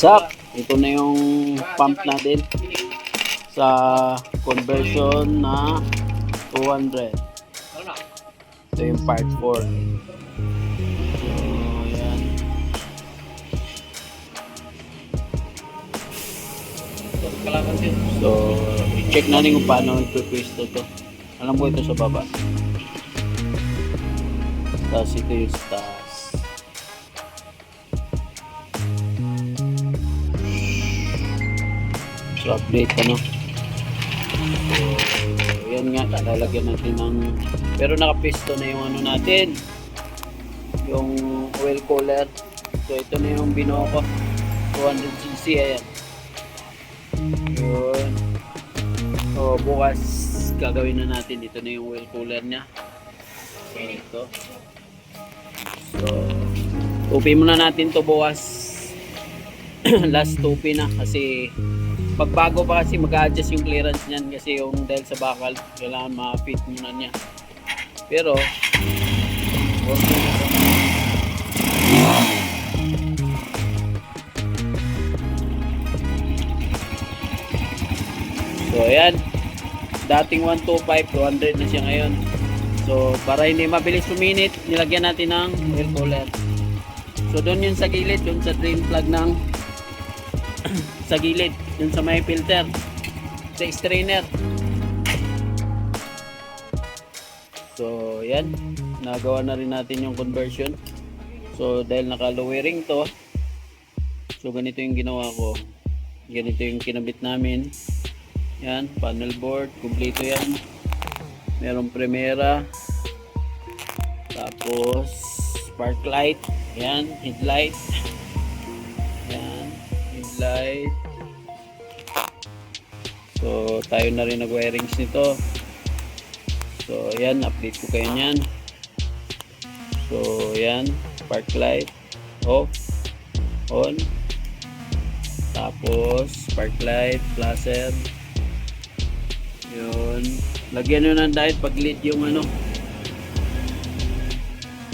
What's up? Ito na yung pump natin sa conversion na 200. Ito yung part 4. So, yan. So, i-check natin kung paano i-pwesto to. Alam ko ito sa baba. Tapos ito yung taas. So, update ano. So, yan nga, lalagyan natin ng, pero nakapisto na yung ano natin, yung oil cooler. So, ito na yung binuo ko, 200cc, ayan. Yun. So, bukas gagawin na natin, ito na yung oil cooler nya. So, ito. So, tupi muna natin to bukas. Last tupi na kasi pagbago pa kasi mag-adjust yung clearance niyan kasi yung dahil sa bakal kailangan ma-fit muna niya, pero okay na ito. So ayan, dating 125, 200 na siya ngayon. So para hindi mabilis suminit, nilagyan natin ng oil cooler. So doon yun sa gilid, yung sa drain plug ng sa gilid, yun sa may filter, sa strainer. So yan, nagawa na rin natin yung conversion. So dahil naka-lowering to, so ganito yung ginawa ko, ganito yung kinabit namin. Yan, panel board, kumpleto yan. Merong Primera, tapos spark light, yan, headlight, yan, headlight. So tayo na rin nag-wirings nito. So yan, update ko kayo nyan. So yan, spark light off, on, tapos spark light, flasher. Yun, lagyan nyo ng diode pag lead yung ano,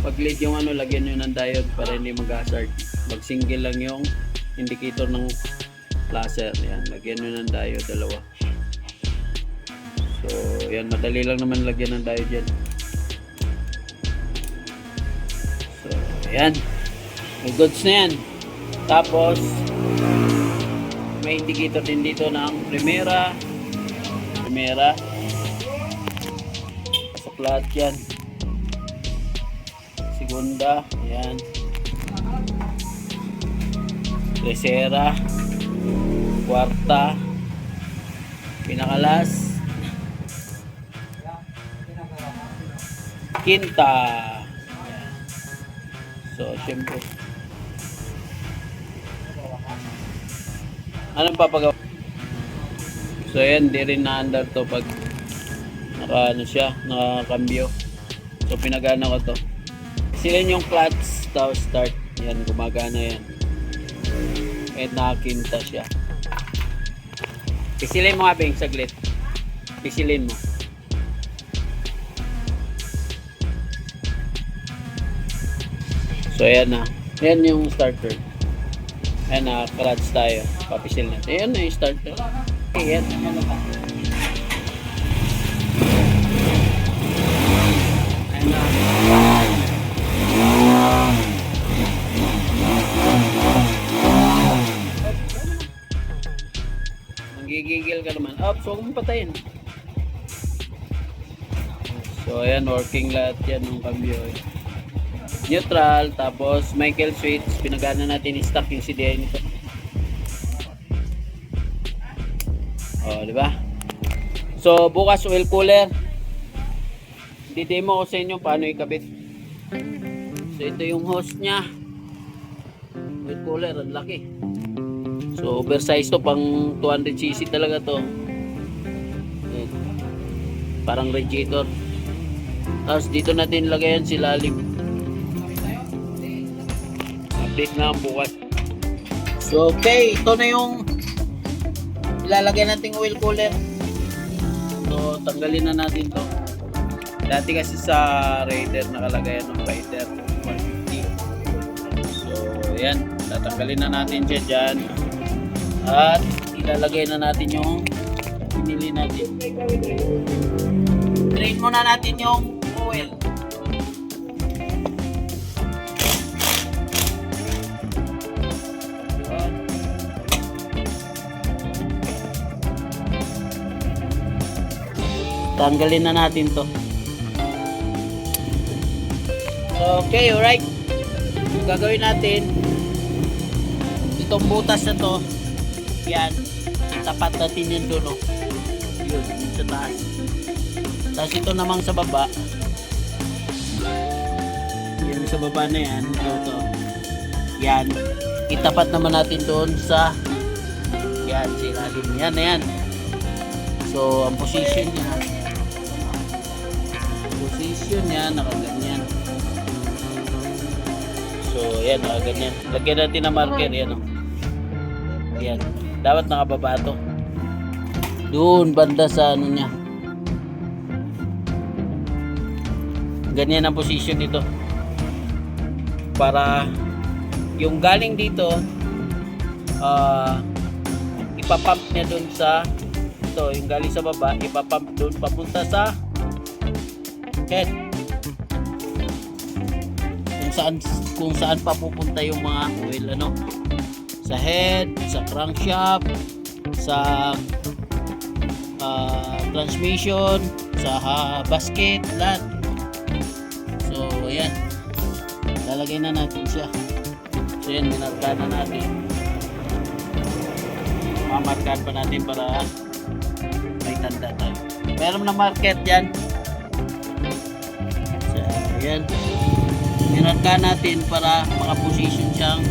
pag lead yung ano, lagyan nyo ng diode para hindi mag-hazard. Mag single lang yung indicator ng flasher. Yan, lagyan nyo ng diode, dalawa. So yan, madali lang naman lagyan ng diode yan. So yan, may goods na yan. Tapos may indicator din dito ng Primera, pasok lahat yan. Segunda, yan. Tercera, kwarta, pinakalas, quinta. Yan. So syempre, anong papagawa? So yan, di rin na-under to pag naka ano siya, nakakambyo. So pinagana ko to. Silin yung clutch, tapos start. Yan, gumagana yan. Kahit nakakinta siya. Pisilin mo nga, Beng, saglit. Pisilin mo. So ayan na. Yan yung starter. Ayan na, clutch tayo. Papisil natin. Ayan na yung starter. Ayan. Ayan na. Nanggigigil ka naman. Up, so huwag mong patayin. So ayan, working lahat yan ng cambio. Neutral, tapos Michael switch, pinagana natin i-stock yung CDI nito. Oh, di ba? So bukas oil cooler. Di-demo ko sa inyo paano ikabit. So ito yung hose nya. Oil cooler, ang laki. So oversize to, pang 200cc talaga to. Parang radiator. Tapos dito natin lagayan si lalim. Update na bukas. So okay, ito na yung ilalagay nating oil cooler. So tanggalin na natin to. Dati kasi sa Raider nakalagay ng Fighter 150. So ayan, tatanggalin na natin siya dyan. At ilalagay na natin yung pinili natin. Drain muna natin yung oil. Tanggalin na natin to. Okay, alright. Yung gagawin natin, itong butas na to, yan, itapat natin yung dulo. Yun, yun sa taas. Tapos ito namang sa baba, yan sa baba na yan, ito. Yan, itapat naman natin doon sa, yan, silalim. Yan na yan. So, ang position niya, nakaganyan. So, yan, nakaganyan. Lagyan natin ng marker, yan o. Yan. Dapat nakababa to. Doon, banda sa ano niya. Ganyan ang position nito. Para yung galing dito, ipapump niya doon sa ito, yung galing sa baba, ipapump doon papunta sa head. Kung saan pa pupunta yung mga oil, ano, sa head, sa crankshaft, sa transmission, sa basket, lahat. So ayan, lalagay na natin siya. So yan, minarka na natin, mamarkahan pa natin para may tanda tayo. Meron na market yan. So ayan, minarka natin para makaposition siyang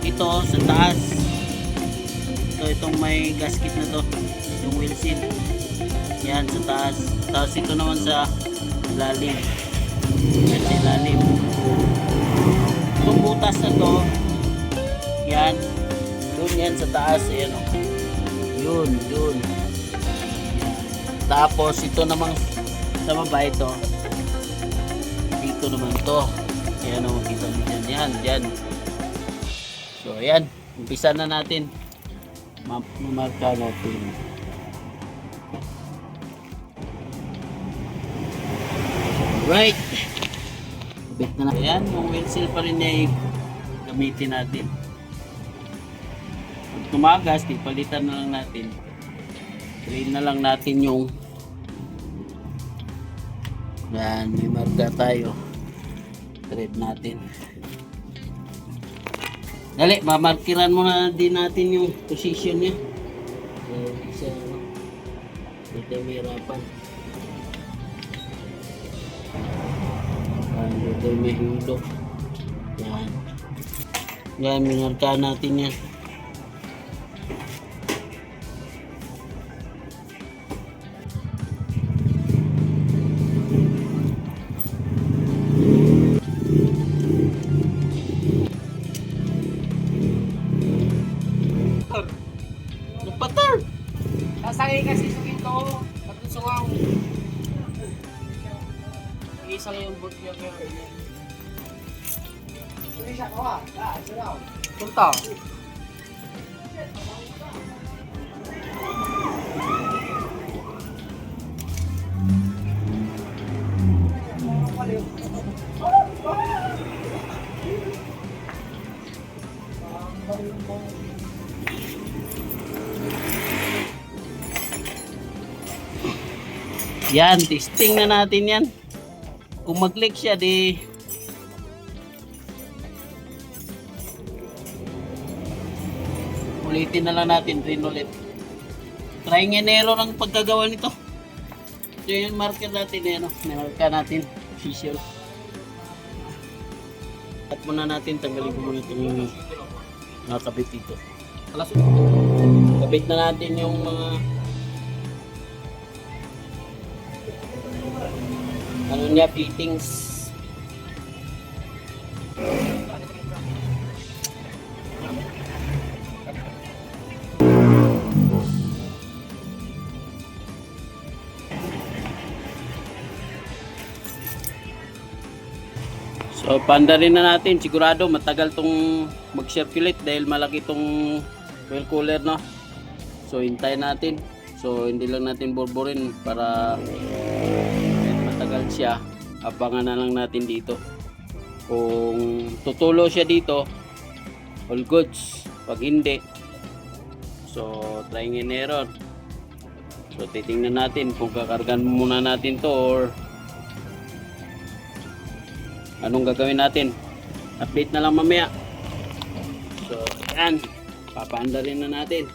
ito sa taas. Itong may gasket na to, yung wheel seal, yan sa taas. Tapos ito naman sa lalim, yan sa lalim. Itong butas na to, yan doon, yan sa taas, ayan o, yun. Yan. Tapos ito namang sa baba, ito dito naman to, ayan o, kita nyo yan. So ayan, umpisa na natin. Mamarka natin. Right. Bit na. Ayan, yung wheel seal pa rin ay gamitin natin. Pag tumagas, palitan na lang natin. Train na lang natin yung yan, may marka tayo. Thread natin. Dali, mamarkiran muna din natin yung position niya. Isa, dito may hirapan. Dito may hulog. Yan. Yan, minarkahan natin yan. Patar! Sasakay kasi sa ito, patusungaw. Isang yung boot niya pero punta. Yan, testing na natin yan. Kung mag-click siya, di ulitin na lang natin, rin ulit. Trying and error ang pagkagawa nito. So yung marker natin, ano, minarka natin, official. At muna natin, tanggalin ko muna itong nakakabit dito. Kabit na natin yung mga ano niya, fittings. So So panda rin na natin, sigurado matagal tong mag-circulate dahil malaki tong oil cooler, no. So hintayin natin. So hindi lang natin burburin para matagal siya. Abangan na lang natin dito. Kung tutulo siya dito, all goods. Pag hindi, so trying and error. So titingnan natin kung kakargan muna natin to or anong gagawin natin. Update na lang mamaya. So yan, papaanda rin na natin.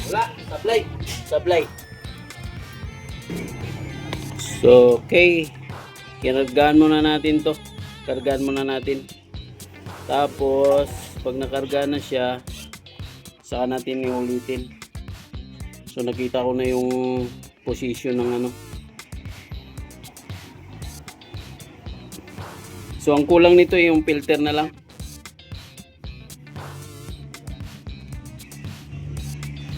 Wala, sablay. So, okay. Kinargaan muna natin to. Kargaan muna natin. Tapos, pag nakarga na siya, saka natin iulitin. So, nakita ko na yung position ng ano. So, ang kulang nito yung filter na lang.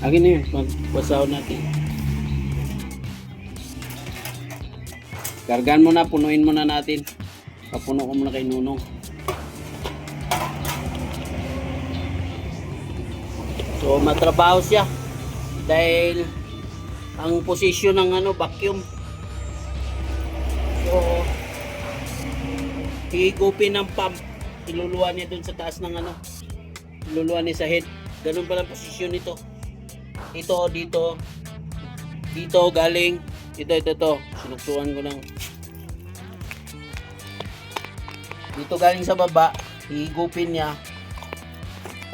Akin na yun, magbasaw natin. Kargaan mo na, punuin muna natin. Papuno ko muna kay Nunong. So matrabaho siya dahil ang posisyon ng ano, vacuum. So higupin ng pump, iluluwa niya dun sa taas ng ano, iluluwa niya sa head. Ganun pala posisyon nito. Ito dito galing ito sinuksuan ko lang dito galing sa baba, higupin niya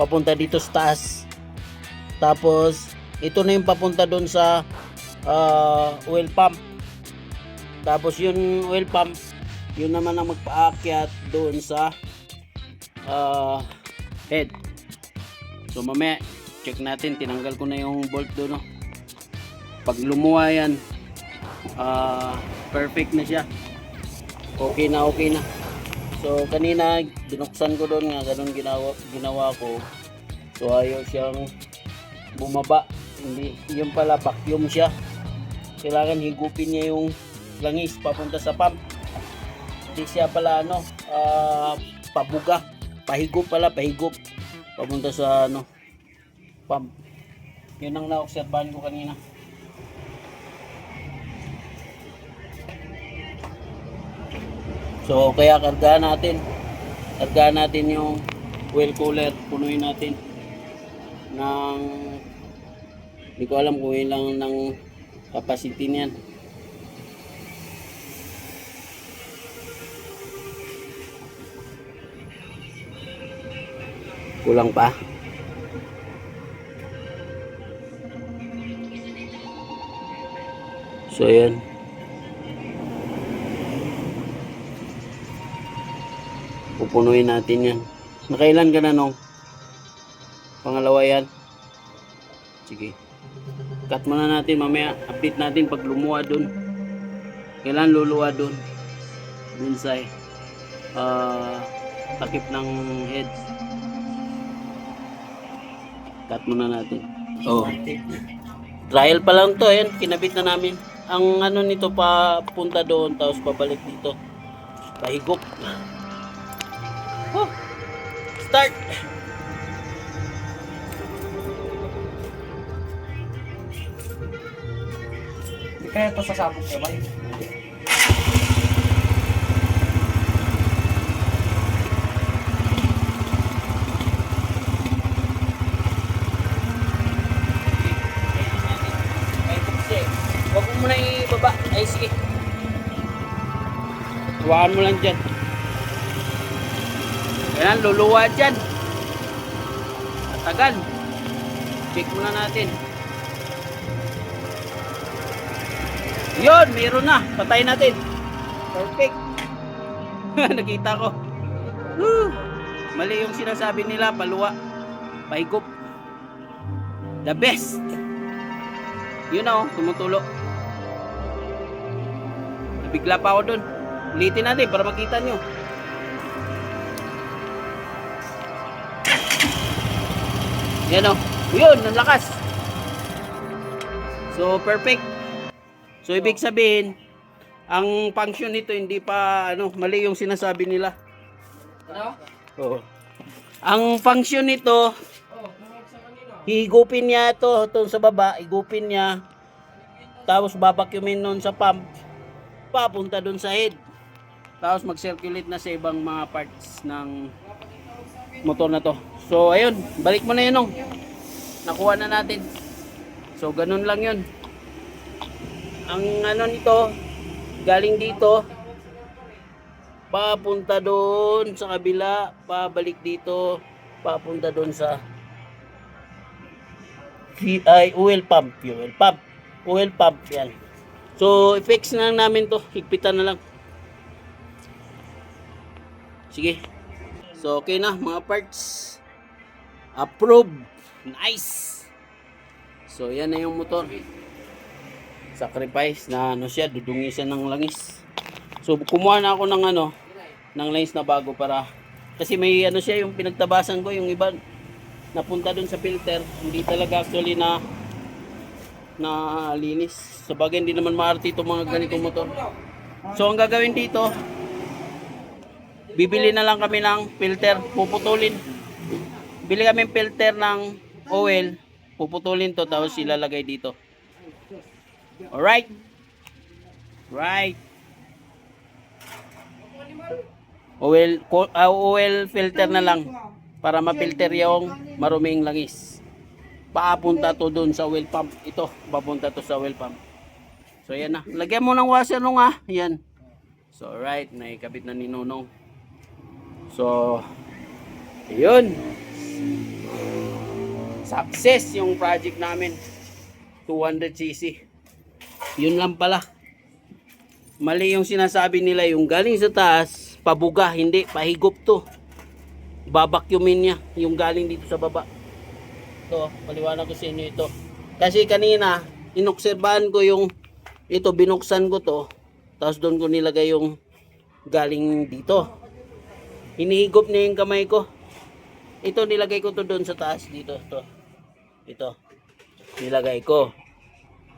papunta dito sa taas, tapos ito na yung papunta doon sa oil pump, tapos yung oil pump yun naman ang magpaakyat doon sa head. So mamaya check natin, tinanggal ko na yung bolt doon, no? Pag lumuwa yan, perfect na siya, okay na. So kanina binuksan ko doon nga, ganun ginawa ko. So ayaw siyang bumaba, hindi, yun pala vacuum siya, kailangan higupin niya yung langis papunta sa pump. Hindi siya pala ano, pahigop papunta sa ano, pump. Yun ang naobserbahan ko kanina. So kaya kargaan natin yung oil cooler, punuin natin ng, hindi ko alam kung ilang ng capacity niyan. Kulang pa. So yan. Pupunuin natin yan. Nakailan ka na nung? Pangalawa yan. Sige. Cut muna natin mamaya. Update natin pag lumuwa dun. Kailan luluwa dun? Dun sa takip ng head. Cut muna natin. Oh. Trial pa lang to. Ayan, kinabit na namin. Ang ano nito pa punta doon tapos pabalik dito. Pahigop. Oh. Start. Kaya ito sasabog ka ba? Huwag mo muna ibaba. Ay, sige. Huwakan mo lang dyan. Ayan, luluwa dyan. Tagal. Check muna natin. Yun, meron na. Patay natin. Perfect. Nakita ko. Woo! Mali yung sinasabi nila, paluwa. Pahigop. The best. Yun na oh, tumutulo. Nabigla pa ako dun. Ulitin natin para makita nyo. Yan oh. Yun, ang lakas. So, perfect. So, ibig sabihin, ang function nito hindi pa, mali yung sinasabi nila. Ano? Oo. Ang function nito, higupin niya ito sa baba, higupin niya, tapos babacuumin nun sa pump, papunta dun sa head. Tapos mag-circulate na sa ibang mga parts ng motor na to. So, ayun, balik mo na yun, oh. Nakuha na natin. So, ganun lang yun. Ang nito, galing dito, papunta doon sa kabila, pabalik dito, papunta doon sa oil pump, oil pump, yan. So, i-fix na lang namin to, higpitan na lang. Sige. So, okay na, mga parts. Approved. Nice. So, yan na yung motor. Sacrifice na siya, dudungi siya ng langis. So, kumuha na ako ng ng langis na bago para, kasi may siya, yung pinagtabasan ko, yung iba napunta dun sa filter, hindi talaga actually na linis. Sa bagay, hindi naman maarte itong mga ganitong motor. So, ang gagawin dito, bibili na lang kami ng filter, puputulin. Bili kami ng filter ng oil, puputulin to, tapos ilalagay dito. Alright. Right. Oil filter na lang para ma-filter yung maruming langis. Papunta to dun sa oil pump. Ito, papunta to sa oil pump. So, yan na. Lagyan mo ng washer nung yan. So, alright. Naikabit na ni Nonong. So, yun. Success yung project namin. 200cc. Yun lang pala. Mali yung sinasabi nila, yung galing sa taas, pabuga, hindi, pahigop to. Babacuumin niya yung galing dito sa baba. Ito, paliwanag ko sa inyo ito. Kasi kanina, inobserbahan ko yung, ito, binuksan ko to, tapos doon ko nilagay yung galing dito. Hinihigop niya yung kamay ko. Ito, nilagay ko to doon sa taas, dito, ito. Nilagay ko.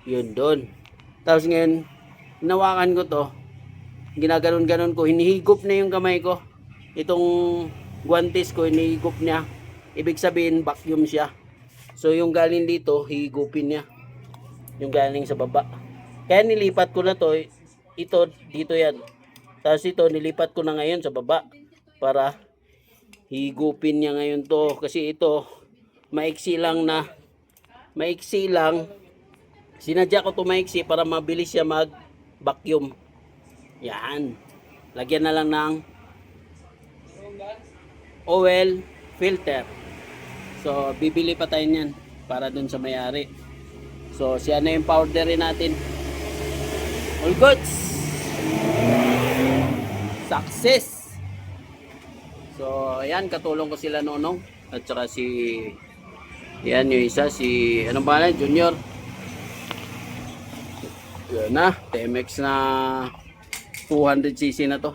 Yun doon. Tapos ngayon, hinawakan ko to, ginaganon-ganon ko, hinihigop na yung kamay ko. Itong guantes ko, hinihigop niya. Ibig sabihin, vacuum siya. So, yung galing dito, higupin niya. Yung galing sa baba. Kaya nilipat ko na to, ito, dito yan. Tapos ito, nilipat ko na ngayon sa baba. Para higupin niya ngayon to. Kasi ito, maiksi lang. Sinadya ko to maiksi para mabilis siya mag-vacuum. Yan. Lagyan na lang ng oil filter. So, bibili pa tayo niyan para dun sa may-ari. So, siya na yung powder rin natin. All goods. Success. So, ayan, katulong ko sila Nonong. At saka yan yung isa, anong pangalan? Junior. Yan na, TMX na 200cc na to.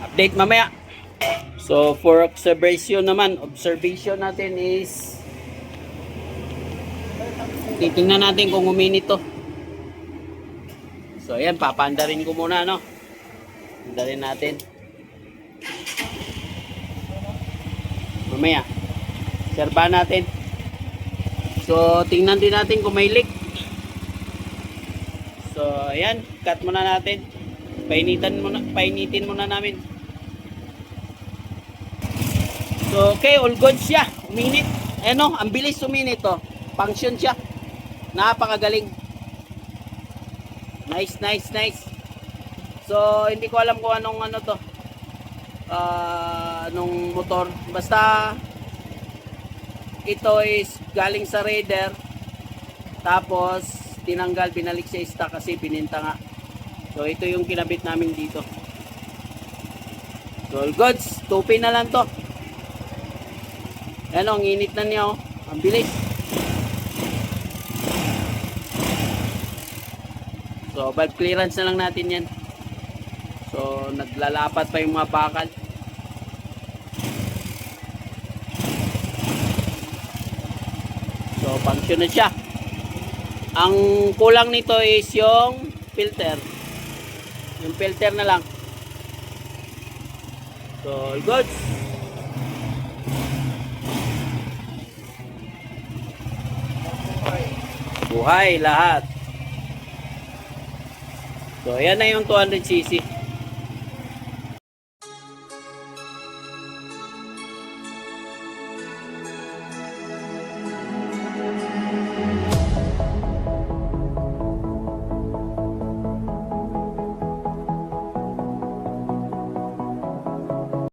Update mamaya. So, for observation natin is titingnan natin kung uminit to. So, ayan, papandarin ko muna, Pandarin natin. Mamaya, serba natin. So, tingnan din natin kung may leak. So, ayan, cut muna natin. Painitin muna namin. So, okay, all good siya. Uminit. Ano, ang bilis uminit to. Function siya. Napakagaling. Nice, nice, nice. So, hindi ko alam kung anong ano to. Anong motor. Basta, ito is galing sa Raider. Tapos, tinanggal, binalik sa stock kasi bininta nga. So, ito yung kinabit namin dito. So, all goods. 2P na lang to. Ano, ang init na niya, oh. Ang bilis. So, valve clearance na lang natin yan. So, naglalapat pa yung mga bakal. So, function na siya. Ang kulang nito is yung filter. Yung filter na lang. So, all goods. Buhay lahat. So, ayan na yung 200cc.